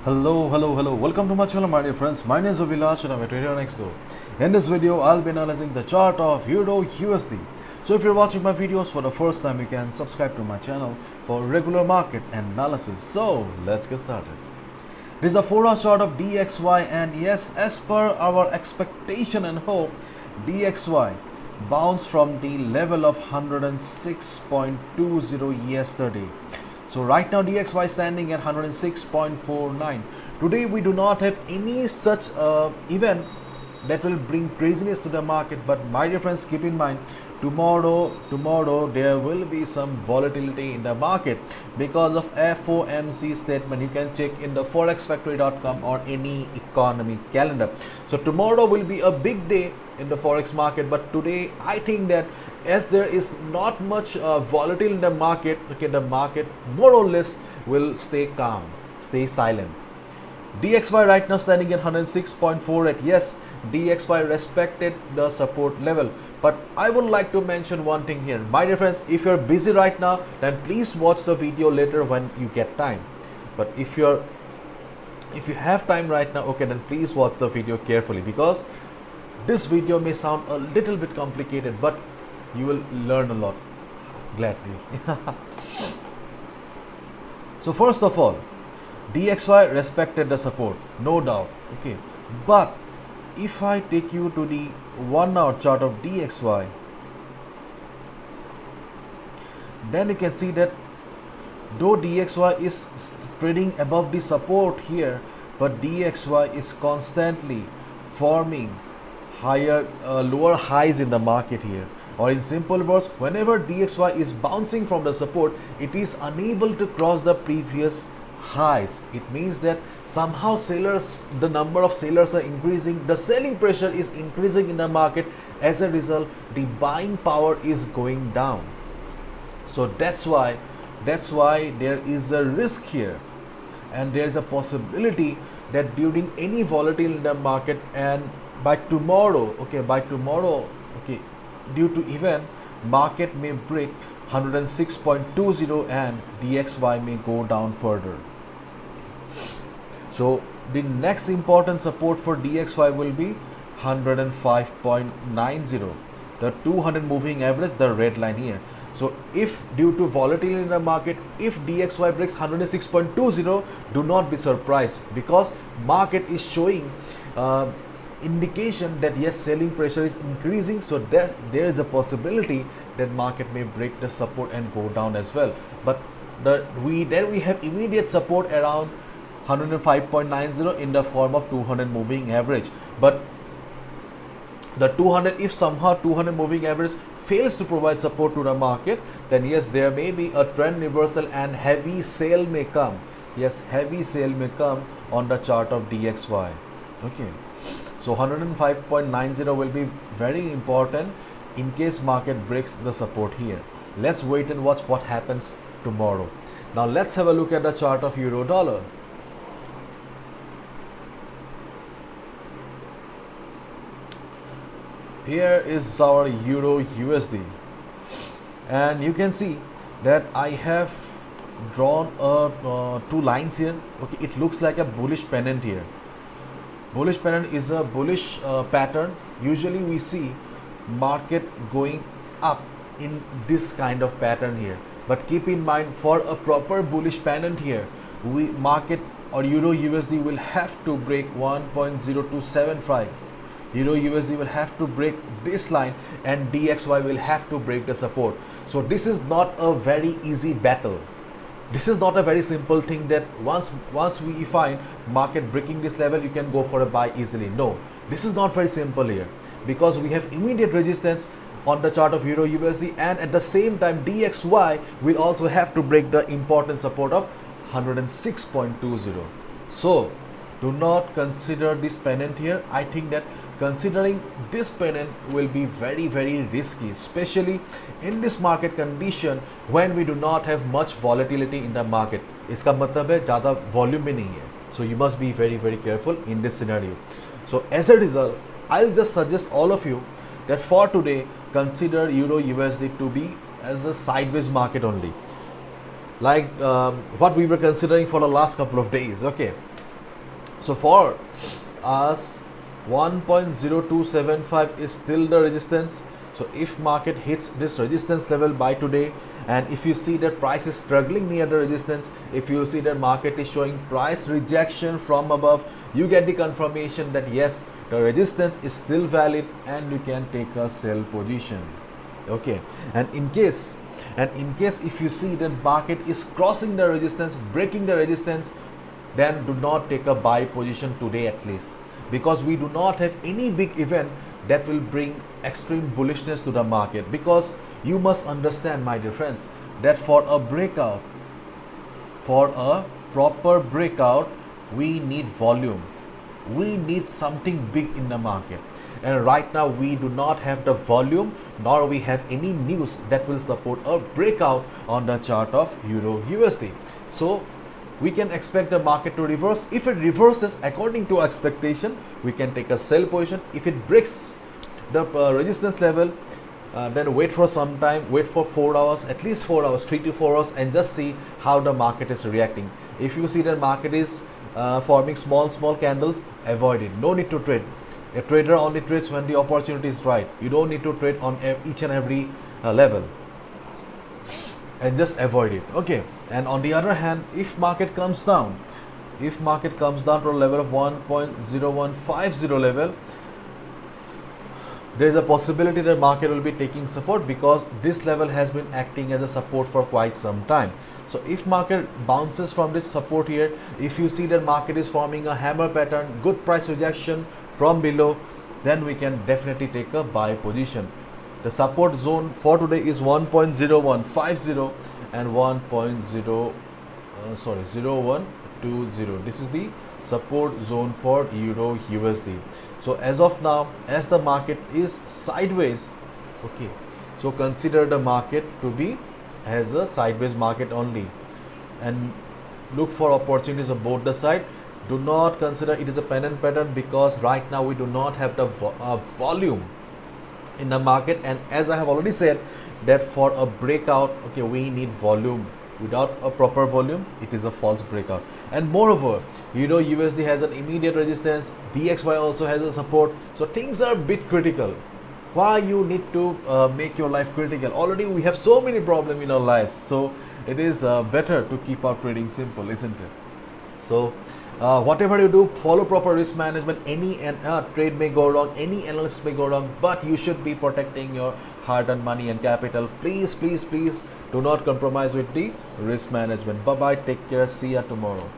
Hello. Welcome to my channel, my dear friends. My name is Vilash and I'm a trader next door. In this video, I'll be analyzing the chart of Euro USD. So if you're watching my videos for the first time, you can subscribe to my channel for regular market analysis. So let's get started. This is a 4-hour chart of DXY, and yes, as per our expectation and hope, DXY bounced from the level of 106.20 yesterday. So right now DXY standing at 106.49. Today we do not have any such event that will bring craziness to the market, but my dear friends, keep in mind, tomorrow there will be some volatility in the market because of FOMC statement. You can check in the forexfactory.com or any economy calendar. So tomorrow will be a big day in the forex market, but today I think that as there is not much volatility in the market, okay, the market more or less will stay calm, stay silent. DXY right now standing at 106.48. Yes, DXY respected the support level, but I would like to mention one thing here, my dear friends. If you're busy right now, then please watch the video later when you get time. But if you have time right now, okay, then please watch the video carefully, because this video may sound a little bit complicated, but you will learn a lot gladly. So first of all, DXY respected the support, no doubt, okay, but if I take you to the 1-hour chart of DXY, then you can see that though DXY is trading above the support here, but DXY is constantly forming lower highs in the market here. Or in simple words, whenever DXY is bouncing from the support, it is unable to cross the previous highs. It means that somehow the number of sellers are increasing, the selling pressure is increasing in the market. As a result, the buying power is going down. So that's why there is a risk here, and there is a possibility that during any volatility in the market, and by tomorrow, due to event, market may break 106.20 and DXY may go down further. So the next important support for DXY will be 105.90, the 200 moving average, the red line here. So if due to volatility in the market, if DXY breaks 106.20, do not be surprised, because market is showing indication that yes, selling pressure is increasing. So there is a possibility that market may break the support and go down as well. But we have immediate support around 105.90 in the form of 200 moving average. But the 200, if somehow 200 moving average fails to provide support to the market, then yes, there may be a trend reversal and heavy sale may come. Yes, heavy sale may come on the chart of DXY. Okay, so 105.90 will be very important in case market breaks the support here. Let's wait and watch what happens tomorrow. Now let's have a look at the chart of euro dollar. Here is our euro USD, and you can see that I have drawn two lines here. Okay, it looks like a bullish pennant here. Bullish pennant is a bullish pattern. Usually we see market going up in this kind of pattern here, but keep in mind, for a proper bullish pennant here, market or euro USD will have to break 1.0275. Euro USD will have to break this line, and DXY will have to break the support. So this is not a very easy battle. This is not a very simple thing that once we find market breaking this level, you can go for a buy easily. No, this is not very simple here, because we have immediate resistance on the chart of euro USD, and at the same time DXY will also have to break the important support of 106.20. So do not consider this pennant here. I think that considering this pennant will be very risky, especially in this market condition when we do not have much volatility in the market. इसका मतलब है ज़्यादा volume भी नहीं है. So you must be very careful in this scenario. So as a result, I'll just suggest all of you that for today, consider euro USD to be as a sideways market only. like what we were considering for the last couple of days. Okay, So for us, 1.0275 is still the resistance. So if market hits this resistance level by today, and if you see that price is struggling near the resistance, if you see that market is showing price rejection from above, you get the confirmation that yes, the resistance is still valid and you can take a sell position. Okay, and in case if you see that market is crossing the resistance, breaking the resistance, then do not take a buy position today at least, because we do not have any big event that will bring extreme bullishness to the market. Because you must understand, my dear friends, that for a breakout, for a proper breakout, we need volume, we need something big in the market, and right now we do not have the volume, nor we have any news that will support a breakout on the chart of Euro USD. So we can expect the market to reverse. If it reverses according to expectation, we can take a sell position. If it breaks the resistance level, then wait for some time, wait for 4 hours, at least 4 hours, 3 to 4 hours, and just see how the market is reacting. If you see that market is forming small candles, avoid it. No need to trade. A trader only trades when the opportunity is right. You don't need to trade on each and every level, and just avoid it. Okay, and on the other hand, if market comes down, to a level of 1.0150 level, there is a possibility that market will be taking support, because this level has been acting as a support for quite some time. So if market bounces from this support here, if you see that market is forming a hammer pattern, good price rejection from below, then we can definitely take a buy position. The support zone for today is 1.0150 and 0120. This is the support zone for Euro USD. So as of now, as the market is sideways, okay, so consider the market to be as a sideways market only, and look for opportunities on both the side. Do not consider it is a pennant pattern, because right now we do not have the volume in the market, and as I have already said that for a breakout, okay, we need volume. Without a proper volume, it is a false breakout. And moreover, Euro USD has an immediate resistance, DXY also has a support, so things are a bit critical. Why you need to make your life critical? Already we have so many problems in our lives, so it is better to keep our trading simple, isn't it? So whatever you do, follow proper risk management. Any trade may go wrong, any analysis may go wrong, but you should be protecting your hard-earned money and capital. Please do not compromise with the risk management. Bye bye, take care, see ya tomorrow.